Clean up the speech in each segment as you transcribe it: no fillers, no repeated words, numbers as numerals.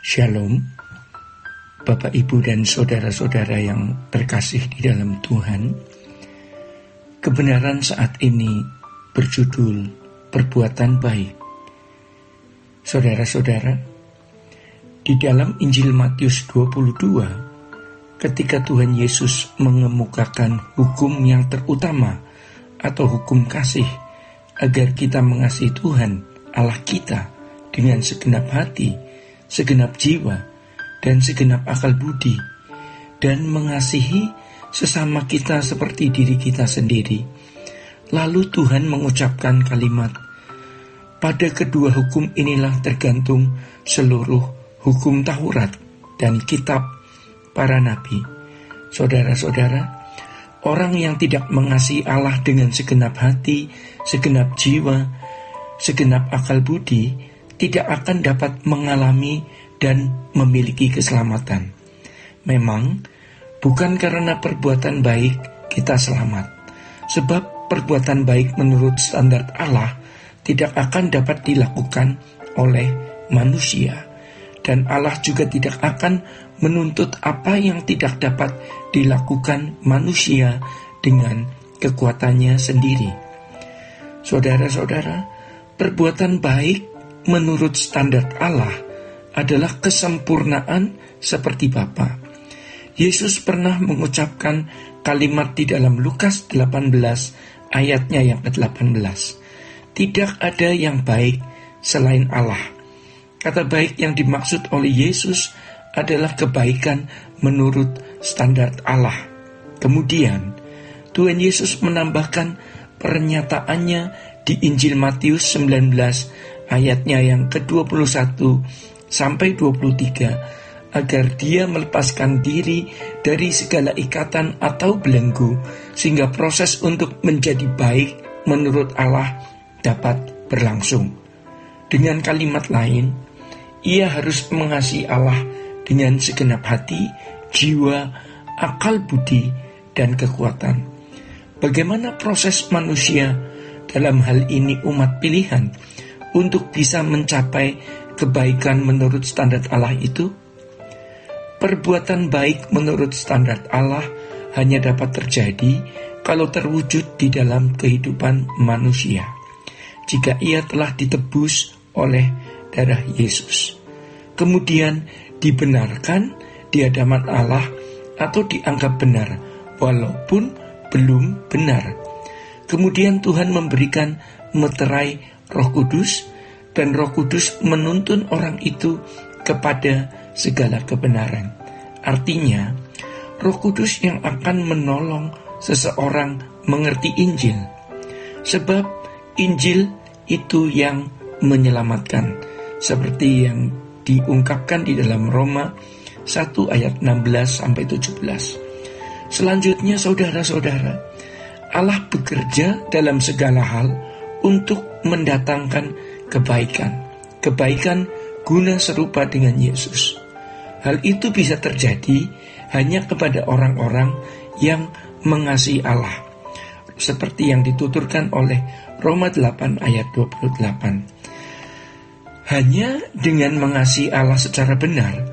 Shalom, Bapak, Ibu, dan saudara-saudara yang terkasih di dalam Tuhan. Kebenaran saat ini berjudul Perbuatan Baik. Saudara-saudara, di dalam Injil Matius 22, ketika Tuhan Yesus mengemukakan hukum yang terutama atau hukum kasih, agar kita mengasihi Tuhan Allah kita dengan segenap hati, segenap jiwa, dan segenap akal budi, dan mengasihi sesama kita seperti diri kita sendiri. Lalu Tuhan mengucapkan kalimat, pada kedua hukum inilah tergantung seluruh hukum Taurat dan kitab para nabi. Saudara-saudara, orang yang tidak mengasihi Allah dengan segenap hati, segenap jiwa, segenap akal budi, tidak akan dapat mengalami dan memiliki keselamatan. Memang, bukan karena perbuatan baik kita selamat, sebab perbuatan baik menurut standar Allah tidak akan dapat dilakukan oleh manusia, dan Allah juga tidak akan menuntut apa yang tidak dapat dilakukan manusia dengan kekuatannya sendiri. Saudara-saudara, perbuatan baik menurut standar Allah adalah kesempurnaan seperti Bapa. Yesus pernah mengucapkan kalimat di dalam Lukas 18 ayatnya yang ke-18. Tidak ada yang baik selain Allah. Kata baik yang dimaksud oleh Yesus adalah kebaikan menurut standar Allah. Kemudian Tuhan Yesus menambahkan pernyataannya di Injil Matius 19 ayatnya yang ke-21 sampai 23, agar dia melepaskan diri dari segala ikatan atau belenggu, sehingga proses untuk menjadi baik menurut Allah dapat berlangsung. Dengan kalimat lain, ia harus mengasihi Allah dengan segenap hati, jiwa, akal budi, dan kekuatan. Bagaimana proses manusia, dalam hal ini umat pilihan, untuk bisa mencapai kebaikan menurut standar Allah itu? Perbuatan baik menurut standar Allah hanya dapat terjadi kalau terwujud di dalam kehidupan manusia, jika ia telah ditebus oleh darah Yesus, kemudian dibenarkan di hadapan Allah atau dianggap benar walaupun belum benar. Kemudian Tuhan memberikan meterai Roh Kudus, dan Roh Kudus menuntun orang itu kepada segala kebenaran. Artinya, Roh Kudus yang akan menolong seseorang mengerti Injil, sebab Injil itu yang menyelamatkan, seperti yang diungkapkan di dalam Roma 1 ayat 16-17. Selanjutnya, saudara-saudara, Allah bekerja dalam segala hal untuk mendatangkan kebaikan guna serupa dengan Yesus. Hal itu bisa terjadi hanya kepada orang-orang yang mengasihi Allah, seperti yang dituturkan oleh Roma 8 ayat 28. Hanya dengan mengasihi Allah secara benar,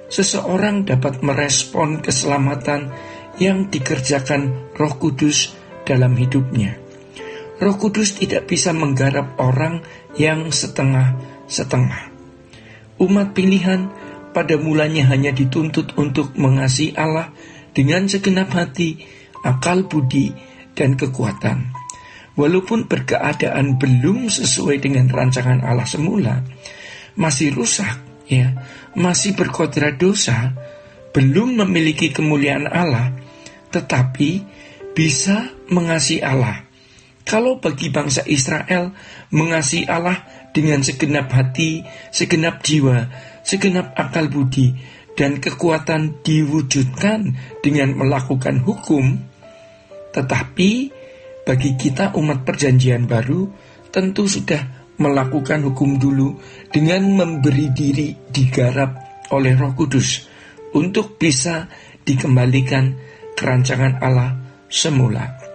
seseorang dapat merespon keselamatan yang dikerjakan Roh Kudus dalam hidupnya. Roh Kudus tidak bisa menggarap orang yang setengah-setengah. Umat pilihan pada mulanya hanya dituntut untuk mengasihi Allah dengan segenap hati, akal budi, dan kekuatan. Walaupun berkeadaan belum sesuai dengan rancangan Allah semula, masih rusak, masih berkodrat dosa, belum memiliki kemuliaan Allah, tetapi bisa mengasihi Allah. Kalau bagi bangsa Israel mengasihi Allah dengan segenap hati, segenap jiwa, segenap akal budi, dan kekuatan diwujudkan dengan melakukan hukum, tetapi bagi kita umat perjanjian baru tentu sudah melakukan hukum dulu dengan memberi diri digarap oleh Roh Kudus untuk bisa dikembalikan ke rancangan Allah semula.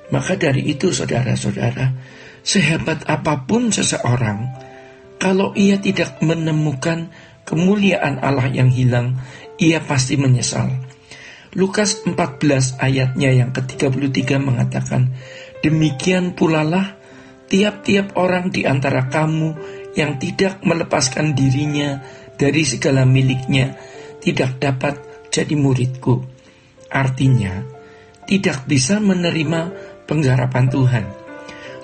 Maka dari itu, saudara-saudara, sehebat apapun seseorang, kalau ia tidak menemukan kemuliaan Allah yang hilang, ia pasti menyesal. Lukas 14 ayatnya yang ke-33 mengatakan, demikian pulalah tiap-tiap orang di antara kamu yang tidak melepaskan dirinya dari segala miliknya tidak dapat jadi muridku. Artinya, tidak bisa menerima penggarapan Tuhan.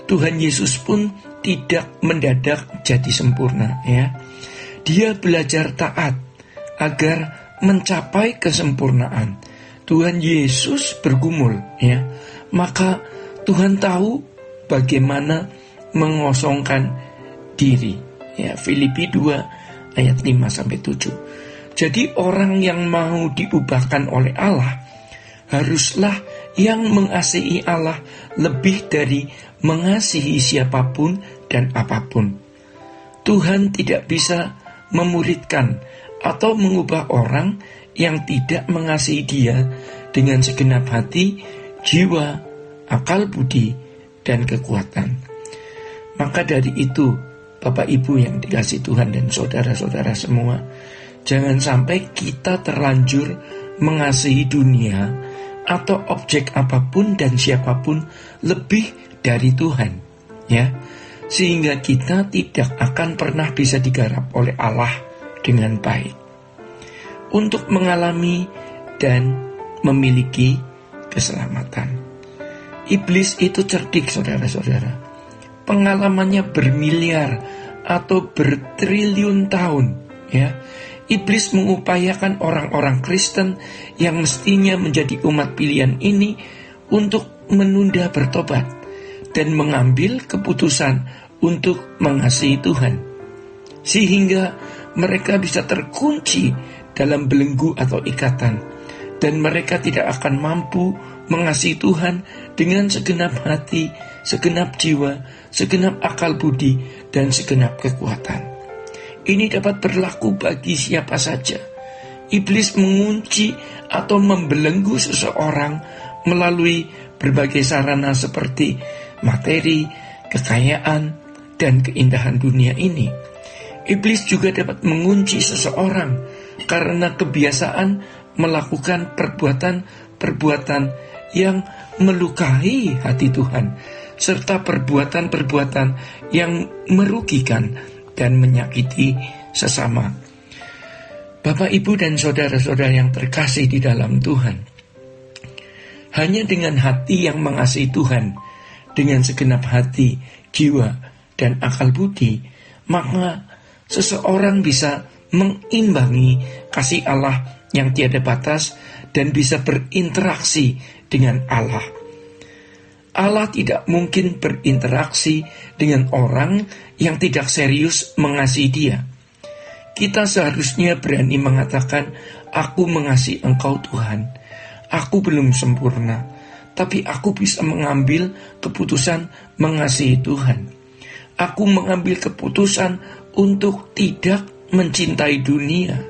Tuhan Yesus pun tidak mendadak jadi sempurna, ya. Dia belajar taat agar mencapai kesempurnaan. Tuhan Yesus bergumul, ya. Maka Tuhan tahu bagaimana mengosongkan diri, ya. Filipi 2 ayat 5-7. Jadi orang yang mau diubahkan oleh Allah haruslah yang mengasihi Allah lebih dari mengasihi siapapun dan apapun. Tuhan tidak bisa memuridkan atau mengubah orang yang tidak mengasihi Dia dengan segenap hati, jiwa, akal budi, dan kekuatan. Maka dari itu, Bapak Ibu yang dikasihi Tuhan dan saudara-saudara semua, jangan sampai kita terlanjur mengasihi dunia atau objek apapun dan siapapun lebih dari Tuhan, ya, sehingga kita tidak akan pernah bisa digarap oleh Allah dengan baik untuk mengalami dan memiliki keselamatan. Iblis itu cerdik, saudara-saudara. Pengalamannya bermiliar atau bertriliun tahun, ya. Iblis mengupayakan orang-orang Kristen yang mestinya menjadi umat pilihan ini untuk menunda bertobat dan mengambil keputusan untuk mengasihi Tuhan, sehingga mereka bisa terkunci dalam belenggu atau ikatan, dan mereka tidak akan mampu mengasihi Tuhan dengan segenap hati, segenap jiwa, segenap akal budi, dan segenap kekuatan. Ini dapat berlaku bagi siapa saja. Iblis mengunci atau membelenggu seseorang melalui berbagai sarana seperti materi, kekayaan, dan keindahan dunia ini. Iblis juga dapat mengunci seseorang karena kebiasaan melakukan perbuatan-perbuatan yang melukai hati Tuhan, serta perbuatan-perbuatan yang merugikan dan menyakiti sesama. Bapak, Ibu, dan saudara-saudara yang terkasih di dalam Tuhan, hanya dengan hati yang mengasihi Tuhan, dengan segenap hati, jiwa, dan akal budi, maka seseorang bisa mengimbangi kasih Allah yang tiada batas dan bisa berinteraksi dengan Allah. Allah tidak mungkin berinteraksi dengan orang yang tidak serius mengasihi Dia. Kita seharusnya berani mengatakan, aku mengasihi Engkau Tuhan. Aku belum sempurna, tapi aku bisa mengambil keputusan mengasihi Tuhan. Aku mengambil keputusan untuk tidak mencintai dunia.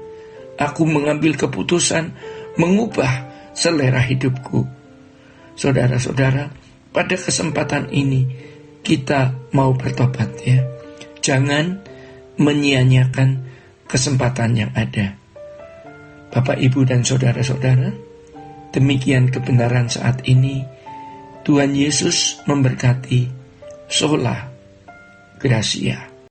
Aku mengambil keputusan mengubah selera hidupku. Saudara-saudara, pada kesempatan ini kita mau bertobat, ya. Jangan menyia-nyiakan kesempatan yang ada. Bapak, Ibu, dan saudara-saudara, demikian kebenaran saat ini. Tuhan Yesus memberkati. Sola Gracia.